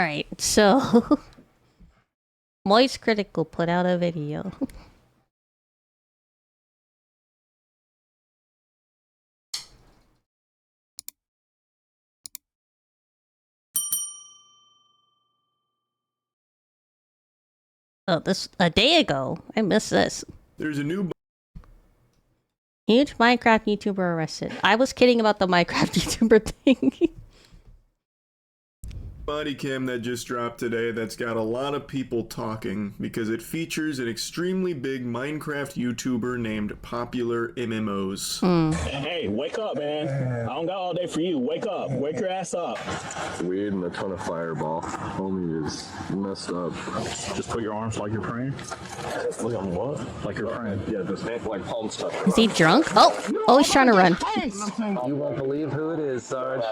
Alright, so... Moist Critical put out a video. Oh, a day ago. I missed this. There's a new Huge Minecraft YouTuber arrested. I was kidding about the Minecraft YouTuber thing. body cam that just dropped today that's got a lot of people talking because it features an extremely big Minecraft YouTuber named Popular MMOs. Hey, wake up, man. I don't got all day for you. Wake up. Wake your ass up. Weed and a ton of fireball. Homie is messed up. Just put your arms like you're praying. Look on what? Like you're praying. Yeah, just like palm stuff. Is he drunk? Oh, he's trying to run. You won't believe who it is, Sarge.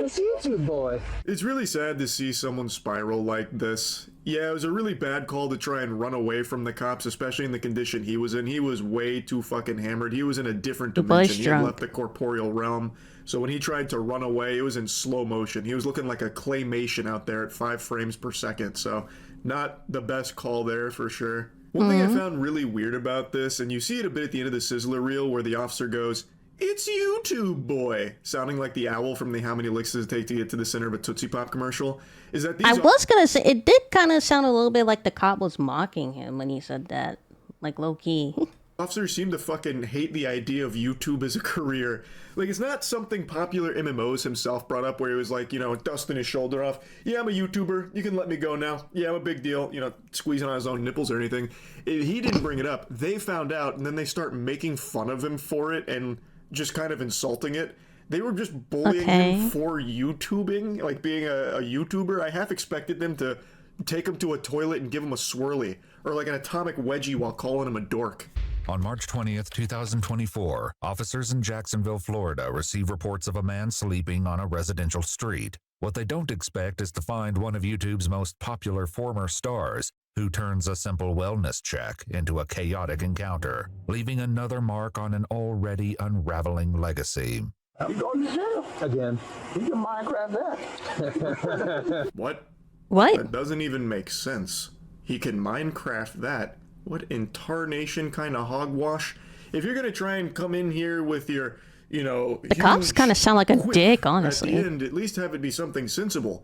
It's YouTube boy. It's really sad to see someone spiral like this. Yeah, it was a really bad call to try and run away from the cops, especially in the condition he was in. He was way too fucking hammered. He was in a different dimension. He had left the corporeal realm. So when he tried to run away, it was in slow motion. He was looking like a claymation out there at 5 frames per second. So not the best call there for sure. One thing I found really weird about this, and you see it a bit at the end of the Sizzler reel where the officer goes, "It's YouTube boy," sounding like the owl from the How Many Licks Does It Take to Get to the Center of a Tootsie Pop commercial, is that these I was gonna say, it did kind of sound a little bit like the cop was mocking him when he said that. Like, low-key. officers seem to fucking hate the idea of YouTube as a career. Like, it's not something Popular MMOs himself brought up where he was like, you know, dusting his shoulder off. Yeah, I'm a YouTuber. You can let me go now. Yeah, I'm a big deal. You know, squeezing on his own nipples or anything. He didn't bring it up. They found out, and then they start making fun of him for it and just kind of insulting it. They were just bullying him for YouTubing, like being a YouTuber. I half expected them to take him to a toilet and give him a swirly, or like an atomic wedgie while calling him a dork. On March 20th, 2024, officers in Jacksonville, Florida receive reports of a man sleeping on a residential street. What they don't expect is to find one of YouTube's most popular former stars, who turns a simple wellness check into a chaotic encounter, leaving another mark on an already unraveling legacy. You going to jail again? You can Minecraft that. What? What? That doesn't even make sense. He can Minecraft that. What in tarnation kind of hogwash? If you're gonna try and come in here with your, you know... The cops kind of sound like a dick, honestly. At the end, at least have it be something sensible.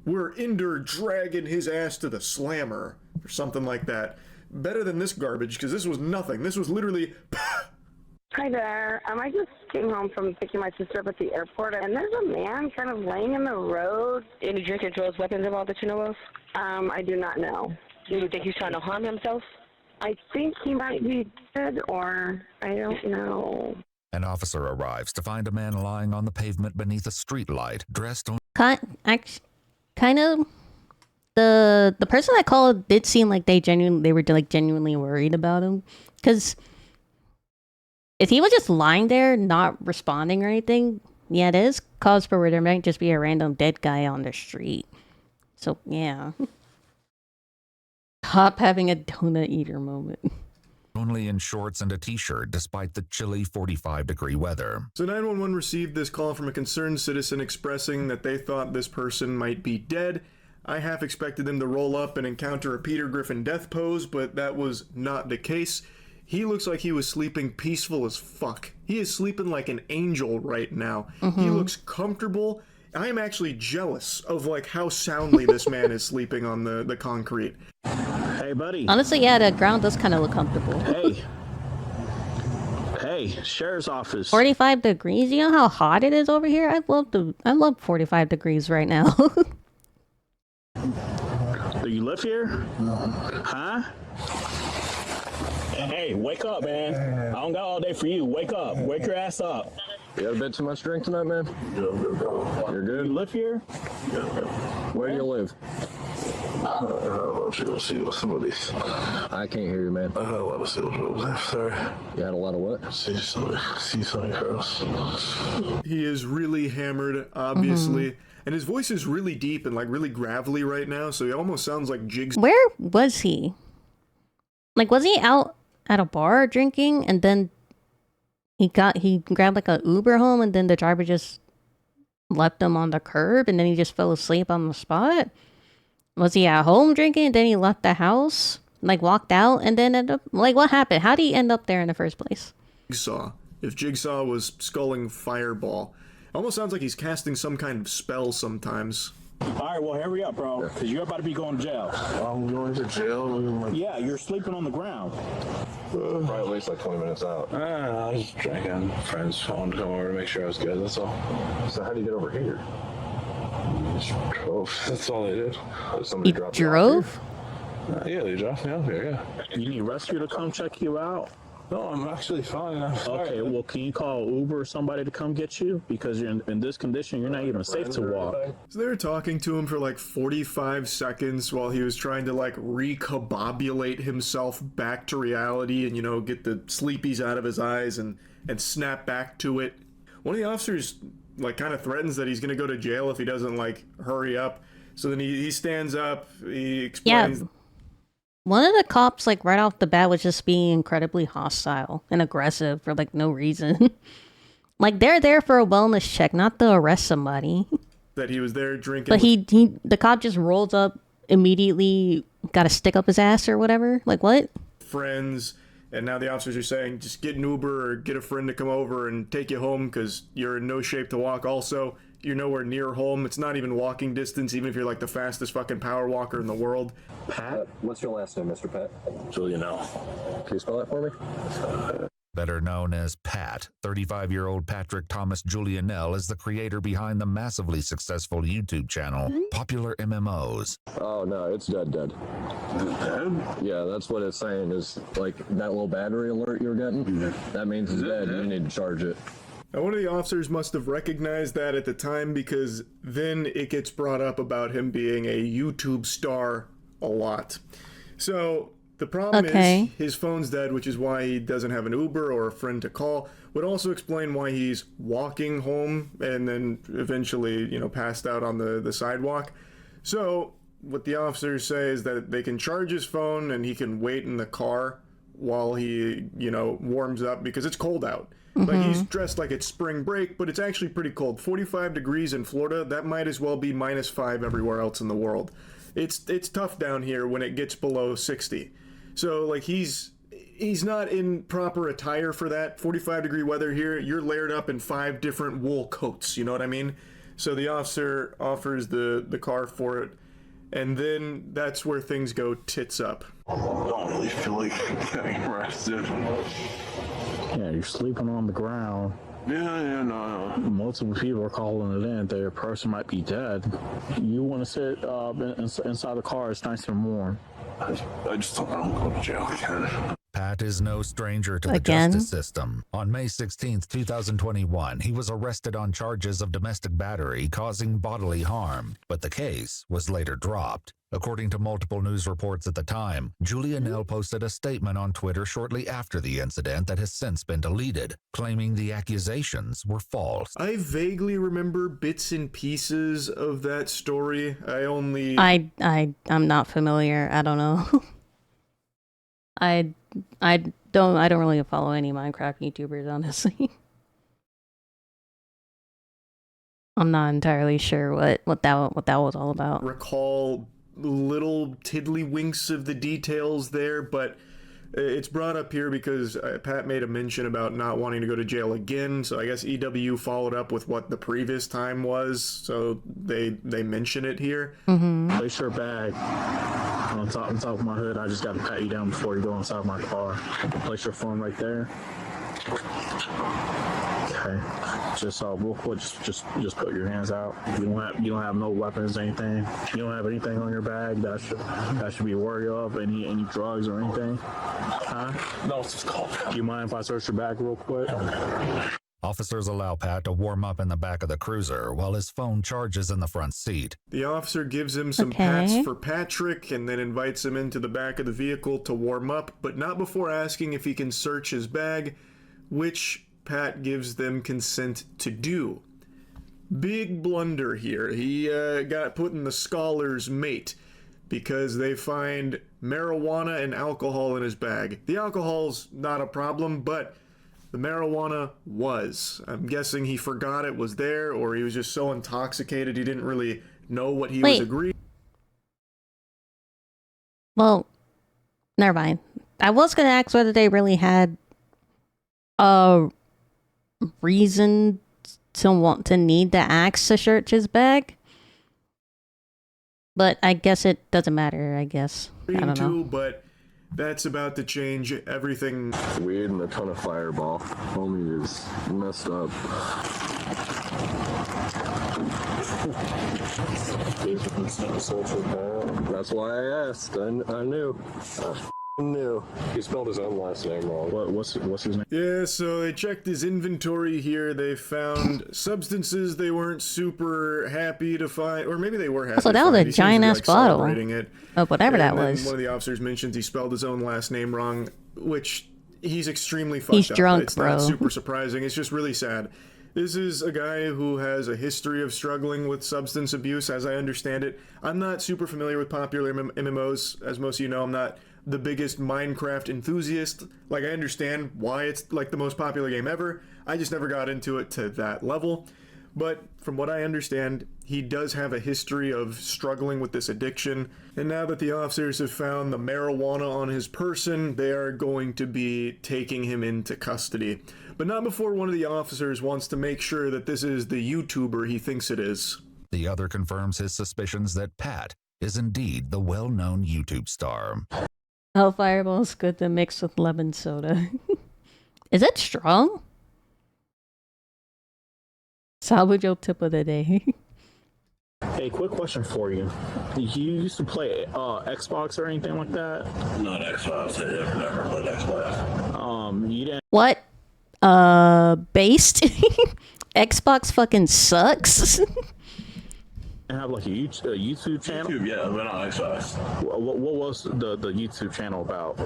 We're Ender dragging his ass to the slammer, or something like that. Better than this garbage, because this was nothing. This was literally... Hi there. I just came home from picking my sister up at the airport, and there's a man kind of laying in the road. Any drink and drugs, weapons involved that you know of? I do not know. Do you think he's trying to harm himself? I think he might be dead, or I don't know. An officer arrives to find a man lying on the pavement beneath a streetlight, dressed on... Kind of... The person I called did seem like they were like genuinely worried about him. Because... if he was just lying there, not responding or anything, yeah, it is cause for where there might just be a random dead guy on the street. So, yeah. Cop having a donut eater moment. Only in shorts and a t-shirt despite the chilly 45-degree weather. So 911 received this call from a concerned citizen expressing that they thought this person might be dead. I half expected them to roll up and encounter a Peter Griffin death pose, but that was not the case. He looks like he was sleeping peaceful as fuck. He is sleeping like an angel right now. He looks comfortable. I am actually jealous of like how soundly this man is sleeping on the concrete. Hey, buddy. Honestly, yeah, the ground does kind of look comfortable. Hey. Hey, sheriff's office. 45 degrees? You know how hot it is over here? I love 45 degrees right now. Do you live here? Huh? Hey, wake up, man. I don't got all day for you. Wake up. Wake your ass up. You had a bit too much drink tonight, man? You're good? You live here? Where do you live? Let's see what some of these. I can't hear you, man. I had a lot of sales roles there, sorry. You had a lot of what? See some girls. He is really hammered, obviously. And his voice is really deep and like really gravelly right now, so he almost sounds like Jigs. Where was he? Like, was he out at a bar drinking and then he grabbed like a Uber home and then the driver just left him on the curb and then he just fell asleep on the spot? Was he at home drinking? Then he left the house, like walked out, and then ended up, like, what happened? How did he end up there in the first place? Jigsaw. If Jigsaw was sculling Fireball, almost sounds like he's casting some kind of spell sometimes. Alright, well, hurry up, bro, because you're about to be going to jail. I'm going to jail? Yeah, you're sleeping on the ground. Probably at least like 20 minutes out. I was just drinking. Friends wanted to come over to make sure I was good, that's all. So how do you get over here? Just drove. That's all they did. Somebody He drove? Yeah, they dropped me off here, yeah. You need rescue to come check you out? No, I'm actually fine. Okay, well, can you call Uber or somebody to come get you? Because you're in this condition, you're not even safe to walk. So they were talking to him for like 45 seconds while he was trying to like recombobulate himself back to reality and, you know, get the sleepies out of his eyes and snap back to it. One of the officers like kind of threatens that he's going to go to jail if he doesn't like hurry up. So then he stands up, he explains... Yeah. One of the cops, like, right off the bat was just being incredibly hostile and aggressive for, like, no reason. Like, they're there for a wellness check, not to arrest somebody. That he was there drinking... But the cop just rolls up, immediately got a stick up his ass or whatever. Like, what? Friends, and now the officers are saying, just get an Uber or get a friend to come over and take you home because you're in no shape to walk. Also, you're nowhere near home. It's not even walking distance, even if you're like the fastest fucking power walker in the world. Pat? What's your last name, Mr. Pat? Julian L. Can you spell that for me? Better known as Pat, 35-year-old Patrick Thomas Julianell is the creator behind the massively successful YouTube channel, Popular MMOs. Oh, no, it's dead. Dead? Yeah, that's what it's saying is, like, that little battery alert you're getting, that means it's dead. You need to charge it. Now, one of the officers must have recognized that at the time because then it gets brought up about him being a YouTube star a lot. So the problem is his phone's dead, which is why he doesn't have an Uber or a friend to call. Would also explain why he's walking home and then eventually, you know, passed out on the sidewalk. So what the officers say is that they can charge his phone and he can wait in the car while he, you know, warms up because it's cold out. Like, he's dressed like it's spring break, but it's actually pretty cold. 45 degrees in Florida, that might as well be -5 everywhere else in the world. It's tough down here when it gets below 60. So, like, he's not in proper attire for that. 45-degree weather here, you're layered up in 5 different wool coats, you know what I mean? So the officer offers the car for it, and then that's where things go tits up. I don't really feel like getting arrested. Yeah, you're sleeping on the ground. Yeah, no. Multiple people are calling it in. Their person might be dead. You want to sit inside the car. It's nice and warm. I just don't want to go to jail again. Pat is no stranger to the justice system. On May 16, 2021, he was arrested on charges of domestic battery causing bodily harm, but the case was later dropped. According to multiple news reports at the time, Julianell posted a statement on Twitter shortly after the incident that has since been deleted, claiming the accusations were false. I vaguely remember bits and pieces of that story. I'm not familiar. I don't know. I don't really follow any Minecraft YouTubers, honestly. I'm not entirely sure what that was all about. Recall little tiddlywinks of the details there, but it's brought up here because Pat made a mention about not wanting to go to jail again, so I guess EW followed up with what the previous time was, so they mention it here. Place your bag on top of my hood. I just got to pat you down before you go inside my car. Place your phone right there. Okay. Just real quick, just put your hands out. You don't have no weapons or anything. You don't have anything on your bag that should be worried of. Any drugs or anything? Huh? No, it's just called. Do you mind if I search your bag real quick? Officers allow Pat to warm up in the back of the cruiser while his phone charges in the front seat. The officer gives him some pats for Patrick and then invites him into the back of the vehicle to warm up, but not before asking if he can search his bag, which Pat gives them consent to do. Big blunder here. He got put in the scholar's mate because they find marijuana and alcohol in his bag. The alcohol's not a problem, but the marijuana was. I'm guessing he forgot it was there, or he was just so intoxicated he didn't really know what he was agreeing. Well, never mind. I was gonna ask whether they really had a reason to want to need the axe to search his bag, but I guess it doesn't matter. I guess I don't know. But that's about to change everything. Weed and a ton of Fireball. Homie is messed up. That's why I asked. I knew. I knew. He spelled his own last name wrong. What's his name? Yeah, so they checked his inventory here. They found substances they weren't super happy to find, or maybe they were happy. So that was a giant ass bottle. Of whatever that was. One of the officers mentions he spelled his own last name wrong, which he's extremely fucked up. He's drunk, it's bro. Not super surprising. It's just really sad. This is a guy who has a history of struggling with substance abuse, as I understand it. I'm not super familiar with popular MMOs. As most of you know, I'm not the biggest Minecraft enthusiast. Like, I understand why it's like the most popular game ever. I just never got into it to that level. But from what I understand, he does have a history of struggling with this addiction. And now that the officers have found the marijuana on his person, they are going to be taking him into custody. But not before one of the officers wants to make sure that this is the YouTuber he thinks it is. The other confirms his suspicions that Pat is indeed the well-known YouTube star. Oh, Fireball's good to mix with lemon soda. Is it strong? Salvage your tip of the day. Hey, quick question for you. You used to play Xbox or anything like that? Not Xbox. I've never played Xbox. You didn't. What? Based? Xbox fucking sucks. Have like a YouTube channel? YouTube, yeah, but not Xbox. What was the YouTube channel about?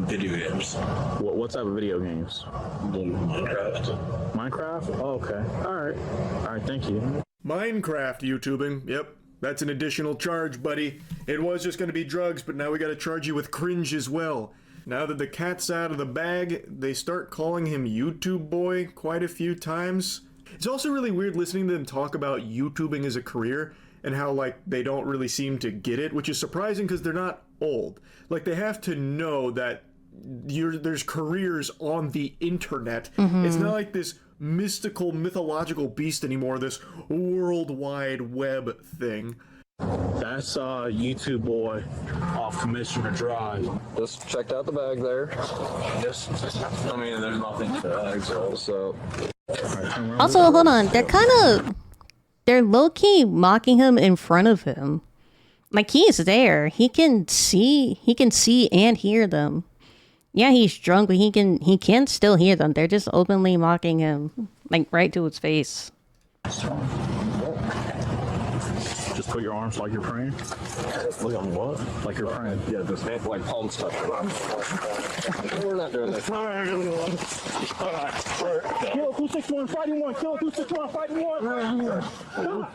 Video games. What type of video games? Minecraft. Minecraft? Oh, okay. All right. Thank you. Minecraft YouTubing. Yep, that's an additional charge, buddy. It was just going to be drugs, but now we got to charge you with cringe as well. Now that the cat's out of the bag, they start calling him YouTube Boy quite a few times. It's also really weird listening to them talk about YouTubing as a career and how, like, they don't really seem to get it, which is surprising because they're not old. Like, they have to know that there's careers on the internet. It's not like this mystical, mythological beast anymore, this World Wide Web thing. That's YouTube Boy off Commissioner Drive. Just checked out the bag there. Just, I mean, there's nothing to that, so. Also, hold on. They're low-key mocking him in front of him. Like, he is there. He can see and hear them. Yeah, he's drunk, but he can still hear them. They're just openly mocking him, like, right to his face. Just put your arms like you're praying. Look on what? Like you're praying. Yeah, just like palms touching. We're not doing this. All right. Kill 261, fighting one. Kill 261, fighting one.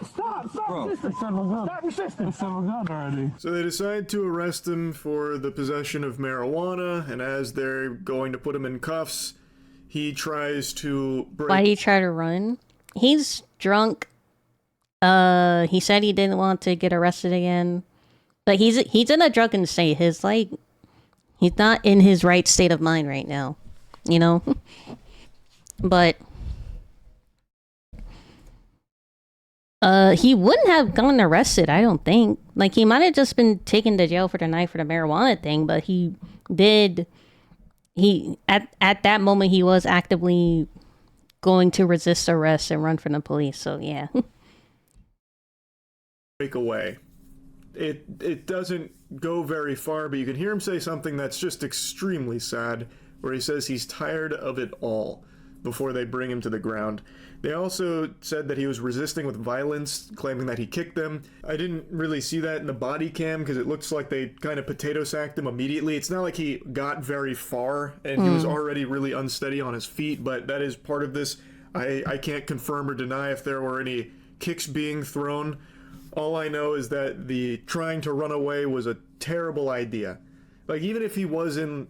Stop resisting. Stop resisting. Already. So they decide to arrest him for the possession of marijuana, and as they're going to put him in cuffs, he tries to break. Why did he try to run? He's drunk. He said he didn't want to get arrested again, but he's in a drunken state. He's not in his right state of mind right now, you know. But he wouldn't have gotten arrested, I don't think. Like, he might have just been taken to jail for the night for the marijuana thing, but at that moment he was actively going to resist arrest and run from the police. So yeah. Break away. It doesn't go very far, but you can hear him say something that's just extremely sad, where he says he's tired of it all before they bring him to the ground. They also said that he was resisting with violence, claiming that he kicked them. I didn't really see that in the body cam because it looks like they kind of potato sacked him immediately. It's not like he got very far and he was already really unsteady on his feet, but that is part of this. I can't confirm or deny if there were any kicks being thrown. All I know is that the trying to run away was a terrible idea. Like, even if he was in,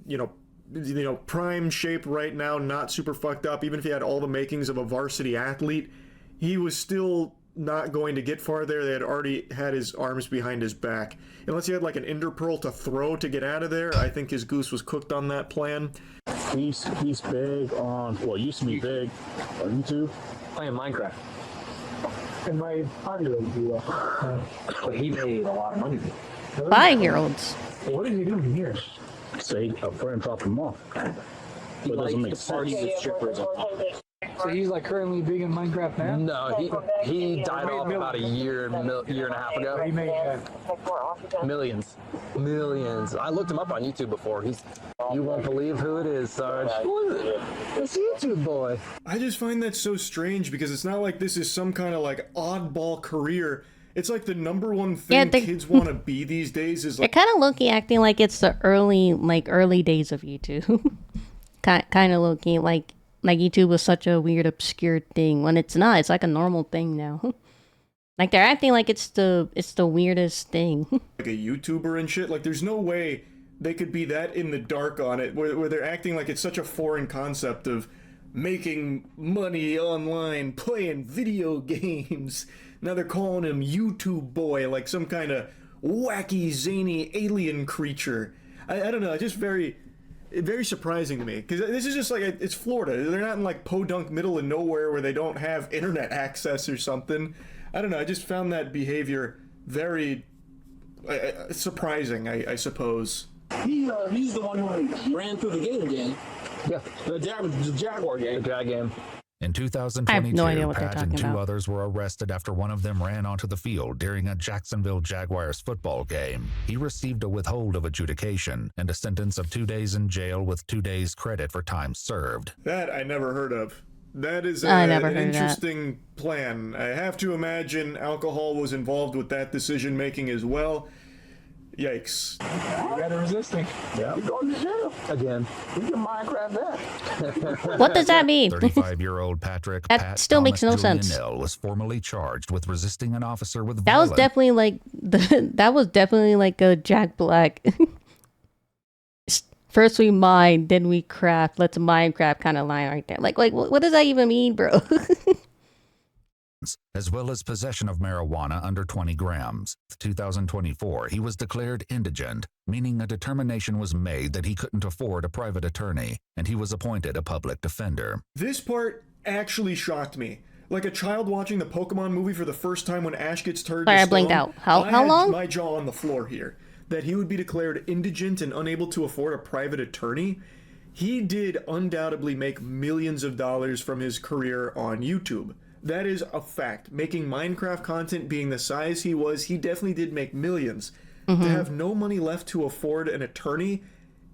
prime shape right now, not super fucked up. Even if he had all the makings of a varsity athlete, he was still not going to get far there. They had already had his arms behind his back. Unless he had like an ender pearl to throw to get out of there, I think his goose was cooked on that plan. He's big on, well, used to be big on YouTube. Playing Minecraft. And my 5-year-old But he made a lot of money. 5-year-olds. What is he doing here? Say a friend dropped him off. He But it doesn't make party sense. with strippers. So he's like currently big in Minecraft now? No, he died off about a year and a half ago. He made Millions. I looked him up on YouTube before. You won't believe who it is, Sarge. Who is it? It's YouTube boy. I just find that so strange because it's not like this is some kind of like oddball career. It's like the number one thing kids want to be these days is like. They're kind of low-key acting like it's the early days of YouTube. kind of low-key like YouTube was such a weird, obscure thing when it's not. It's like a normal thing now. Like they're acting like it's the weirdest thing. Like a YouTuber and shit. Like there's no way they could be that in the dark on it, where they're acting like it's such a foreign concept of making money online, playing video games. Now they're calling him YouTube boy, like some kind of wacky, zany alien creature. I don't know, just very surprising to me, because this is just like, it's Florida. They're not in like podunk middle of nowhere where they don't have internet access or something. I don't know, I just found that behavior very surprising, I suppose. He's the one who ran through the gator gang. Yeah. The Jaguar gang. The Jag game. In 2022, I have no idea what they're Pat and talking two about. others were arrested after one of them ran onto the field during a Jacksonville Jaguars football game. He received a withhold of adjudication and a sentence of 2 days in jail with 2 days credit for time served. That I never heard of. That is I never an heard of that. interesting plan. I have to imagine alcohol was involved with that decision making as well. Yikes. You gotta resisting. Yeah. You're going to jail. Again. You can Minecraft that. What does that mean? 35-year-old Patrick That Pat still Thomas makes no sense. Julianell was formally charged with resisting an officer with That was violence. definitely like that was definitely like a Jack Black. First we mine, then we craft. Let's Minecraft kind of line right there. Like what does that even mean, bro? as well as possession of marijuana under 20 grams. In 2024, he was declared indigent, meaning a determination was made that he couldn't afford a private attorney, and he was appointed a public defender. This part actually shocked me. Like a child watching the Pokemon movie for the first time when Ash gets turned Sorry, to I blinked stone. out. How I had long? my jaw on the floor here. That he would be declared indigent and unable to afford a private attorney. He did undoubtedly make millions of dollars from his career on YouTube. That is a fact. Making Minecraft content being the size he was, he definitely did make millions. To have no money left to afford an attorney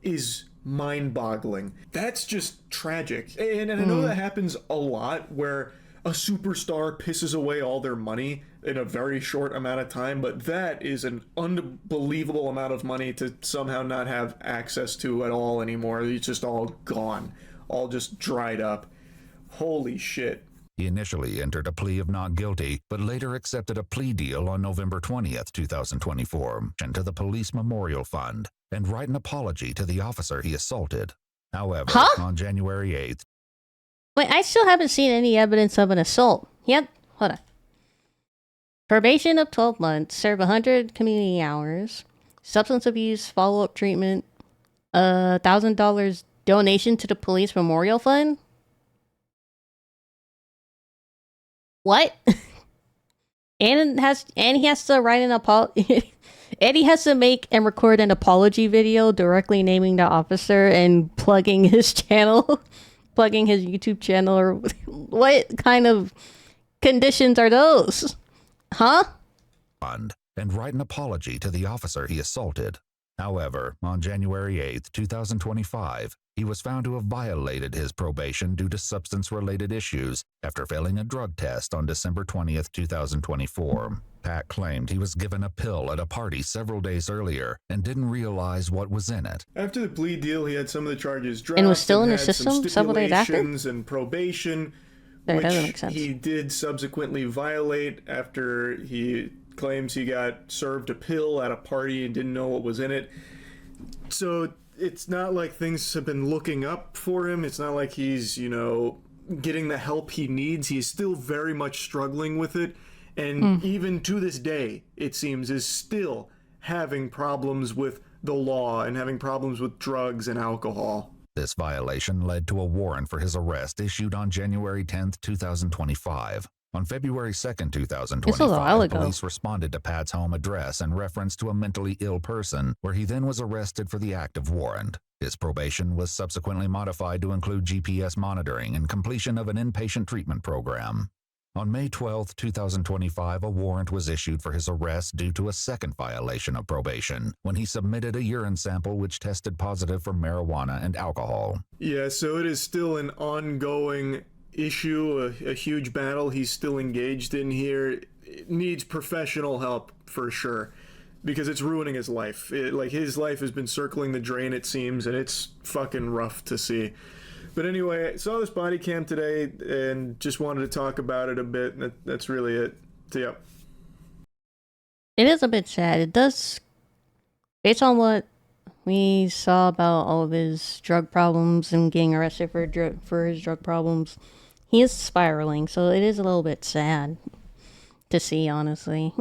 is mind-boggling. That's just tragic. And I know that happens a lot where a superstar pisses away all their money in a very short amount of time, but that is an unbelievable amount of money to somehow not have access to at all anymore. It's just all gone. All just dried up. Holy shit. He initially entered a plea of not guilty, but later accepted a plea deal on November 20th, 2024, to the Police Memorial Fund, and write an apology to the officer he assaulted. However, on January 8th... Wait, I still haven't seen any evidence of an assault. Yep, hold on. Probation of 12 months, serve 100 community hours, substance abuse follow-up treatment, $1,000 donation to the Police Memorial Fund? What? and he has to write an apology. And he has to make and record an apology video directly naming the officer and plugging his channel, plugging his YouTube channel, or what kind of conditions are those? Huh? And write an apology to the officer he assaulted. However, on January 8th, 2025, he was found to have violated his probation due to substance-related issues after failing a drug test on December 20th, 2024. Pat claimed he was given a pill at a party several days earlier and didn't realize what was in it. After the plea deal, he had some of the charges dropped And was still in the had some system several days after? stipulations and probation, That doesn't which make sense. he did subsequently violate after he claims he got served a pill at a party and didn't know what was in it. So it's not like things have been looking up for him. It's not like he's, you know, getting the help he needs. He's still very much struggling with it. And even to this day, it seems, is still having problems with the law and having problems with drugs and alcohol. This violation led to a warrant for his arrest issued on January 10, 2025. On February 2, 2025, police responded to Pat's home address in reference to a mentally ill person, where he then was arrested for the active warrant. His probation was subsequently modified to include GPS monitoring and completion of an inpatient treatment program. On May 12, 2025, a warrant was issued for his arrest due to a second violation of probation, when he submitted a urine sample which tested positive for marijuana and alcohol. Yeah, so it is still an ongoing issue, a huge battle he's still engaged in here. It needs professional help for sure, because it's ruining his life. Like, his life has been circling the drain, it seems, and it's fucking rough to see. But anyway, I saw this body cam today and just wanted to talk about it a bit, and that's really it. So, yeah. It is a bit sad. It does, based on what we saw about all of his drug problems and getting arrested for his drug problems, he is spiraling, so it is a little bit sad to see, honestly.